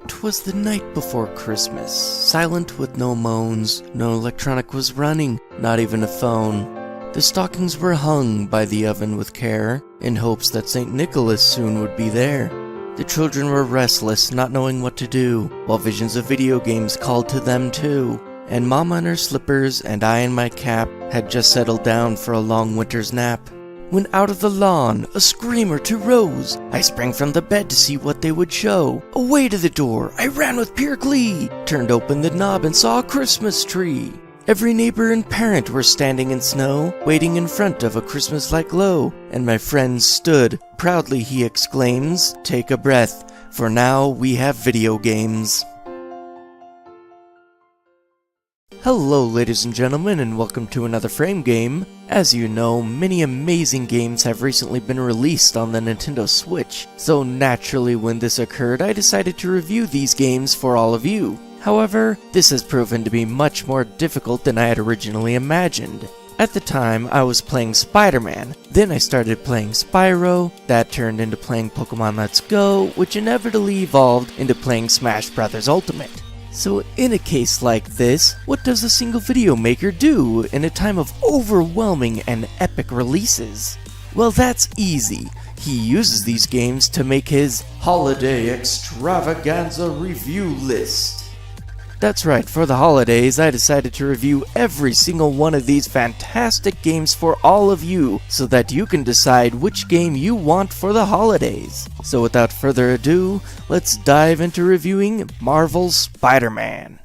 'Twas the night before Christmas, silent with no moans, no electronic was running, not even a phone. The stockings were hung by the oven with care, in hopes that St. Nicholas soon would be there. The children were restless, not knowing what to do, while visions of video games called to them too. And Mama in her slippers and I in my cap had just settled down for a long winter's nap. When out of the lawn, a scream or two rose. I sprang from the bed to see what they would show. Away to the door, I ran with pure glee, turned open the knob and saw a Christmas tree. Every neighbor and parent were standing in snow, waiting in front of a Christmas-like glow, and my friend stood. Proudly he exclaims, "Take a breath, for now we have video games." Hello ladies and gentlemen, and welcome to another FrameGame. As you know, many amazing games have recently been released on the Nintendo Switch, so naturally when this occurred I decided to review these games for all of you. However, this has proven to be much more difficult than I had originally imagined. At the time, I was playing Spider-Man, then I started playing Spyro, that turned into playing Pokemon Let's Go, which inevitably evolved into playing Smash Bros. Ultimate. So in a case like this, what does a single video maker do in a time of overwhelming and epic releases? Well, that's easy. He uses these games to make his Holiday Extravaganza review list. That's right, for the holidays I decided to review every single one of these fantastic games for all of you, so that you can decide which game you want for the holidays. So without further ado, let's dive into reviewing Marvel's Spider-Man.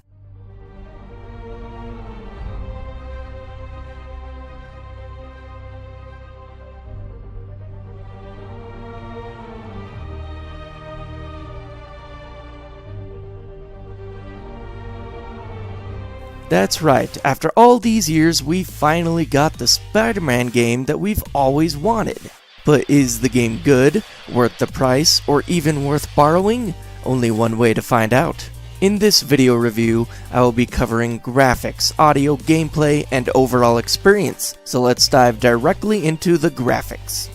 That's right, after all these years we finally got the Spider-Man game that we've always wanted. But is the game good, worth the price, or even worth borrowing? Only one way to find out. In this video review, I will be covering graphics, audio, gameplay, and overall experience, so let's dive directly into the graphics.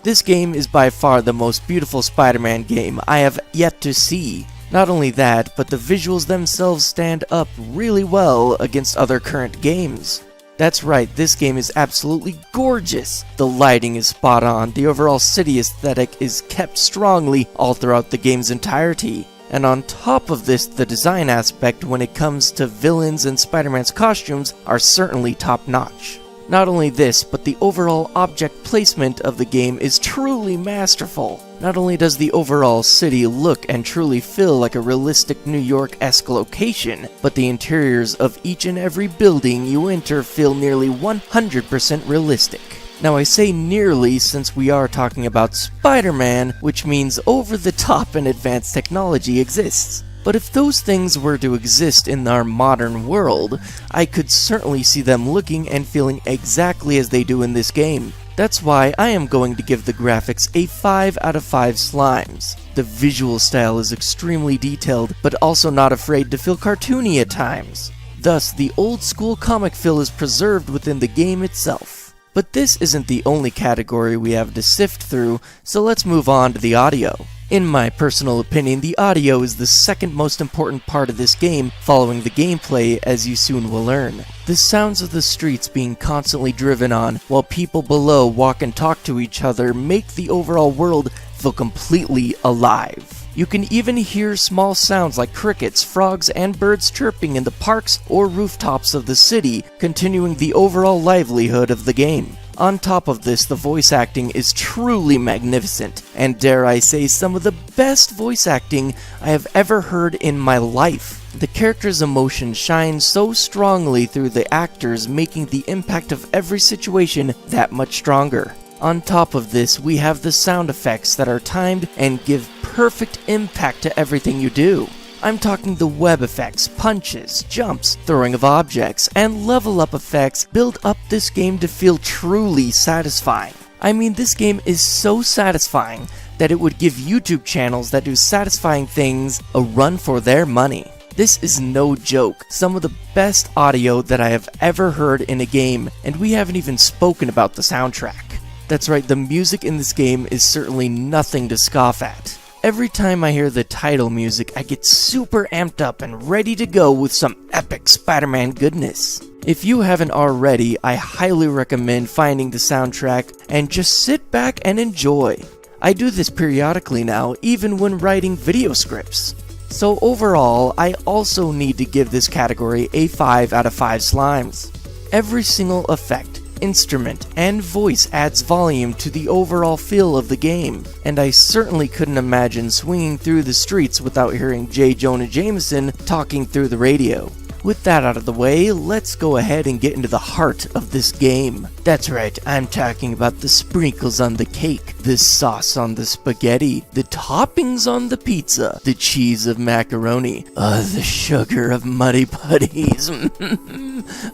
This game is by far the most beautiful Spider-Man game I have yet to see. Not only that, but the visuals themselves stand up really well against other current games. That's right, this game is absolutely gorgeous. The lighting is spot on, the overall city aesthetic is kept strongly all throughout the game's entirety. And on top of this, the design aspect when it comes to villains and Spider-Man's costumes are certainly top-notch. Not only this, but the overall object placement of the game is truly masterful. Not only does the overall city look and truly feel like a realistic New York-esque location, but the interiors of each and every building you enter feel nearly 100% realistic. Now I say nearly since we are talking about Spider-Man, which means over-the-top and advanced technology exists. But if those things were to exist in our modern world, I could certainly see them looking and feeling exactly as they do in this game. That's why I am going to give the graphics a 5 out of 5 slimes. The visual style is extremely detailed, but also not afraid to feel cartoony at times. Thus, the old school comic feel is preserved within the game itself. But this isn't the only category we have to sift through, so let's move on to the audio. In my personal opinion, the audio is the second most important part of this game, following the gameplay, as you soon will learn. The sounds of the streets being constantly driven on, while people below walk and talk to each other, make the overall world feel completely alive. You can even hear small sounds like crickets, frogs, and birds chirping in the parks or rooftops of the city, continuing the overall livelihood of the game. On top of this, the voice acting is truly magnificent, and dare I say some of the best voice acting I have ever heard in my life. The character's emotion shines so strongly through the actors, making the impact of every situation that much stronger. On top of this, we have the sound effects that are timed and give perfect impact to everything you do. I'm talking the web effects, punches, jumps, throwing of objects, and level up effects build up this game to feel truly satisfying. I mean, this game is so satisfying that it would give YouTube channels that do satisfying things a run for their money. This is no joke, some of the best audio that I have ever heard in a game, and we haven't even spoken about the soundtrack. That's right, the music in this game is certainly nothing to scoff at. Every time I hear the title music, I get super amped up and ready to go with some epic Spider-Man goodness. If you haven't already, I highly recommend finding the soundtrack and just sit back and enjoy. I do this periodically now, even when writing video scripts. So overall, I also need to give this category a 5 out of 5 slimes. Every single effect, instrument, and voice adds volume to the overall feel of the game, and I certainly couldn't imagine swinging through the streets without hearing J. Jonah Jameson talking through the radio. With that out of the way, let's go ahead and get into the heart of this game. That's right, I'm talking about the sprinkles on the cake, the sauce on the spaghetti, the toppings on the pizza, the cheese of macaroni, the sugar of muddy putties.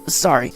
Sorry,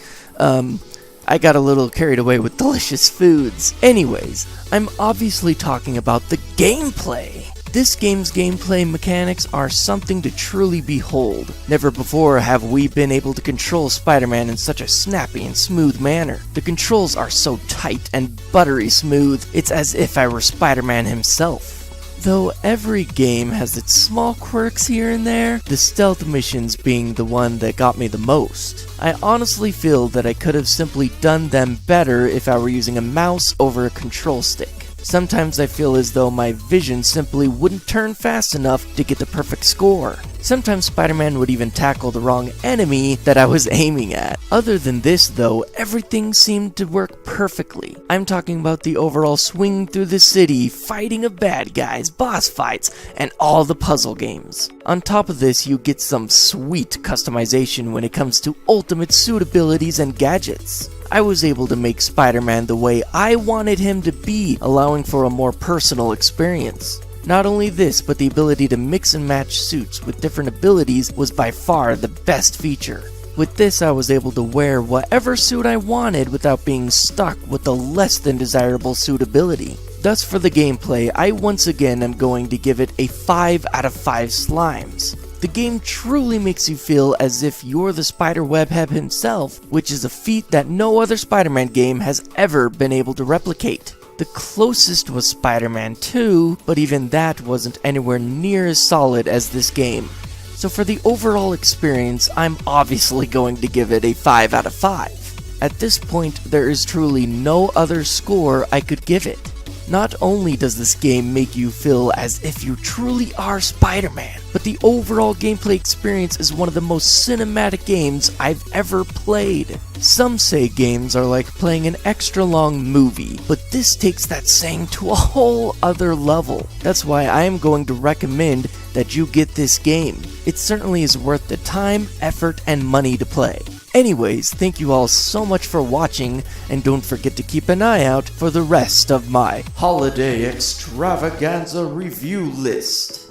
I got a little carried away with delicious foods. Anyways, I'm obviously talking about the gameplay. This game's gameplay mechanics are something to truly behold. Never before have we been able to control Spider-Man in such a snappy and smooth manner. The controls are so tight and buttery smooth, it's as if I were Spider-Man himself. Though every game has its small quirks here and there, the stealth missions being the one that got me the most. I honestly feel that I could have simply done them better if I were using a mouse over a control stick. Sometimes I feel as though my vision simply wouldn't turn fast enough to get the perfect score. Sometimes Spider-Man would even tackle the wrong enemy that I was aiming at. Other than this though, everything seemed to work perfectly. I'm talking about the overall swing through the city, fighting of bad guys, boss fights, and all the puzzle games. On top of this, you get some sweet customization when it comes to ultimate suit abilities and gadgets. I was able to make Spider-Man the way I wanted him to be, allowing for a more personal experience. Not only this, but the ability to mix and match suits with different abilities was by far the best feature. With this, I was able to wear whatever suit I wanted without being stuck with the less than desirable suit ability. Thus for the gameplay, I once again am going to give it a 5 out of 5 slimes. The game truly makes you feel as if you're the Spider-Webhead himself, which is a feat that no other Spider-Man game has ever been able to replicate. The closest was Spider-Man 2, but even that wasn't anywhere near as solid as this game. So for the overall experience, I'm obviously going to give it a 5 out of 5. At this point, there is truly no other score I could give it. Not only does this game make you feel as if you truly are Spider-Man, but the overall gameplay experience is one of the most cinematic games I've ever played. Some say games are like playing an extra long movie, but this takes that saying to a whole other level. That's why I am going to recommend that you get this game. It certainly is worth the time, effort, and money to play. Anyways, thank you all so much for watching, and don't forget to keep an eye out for the rest of my Holiday Extravaganza review list.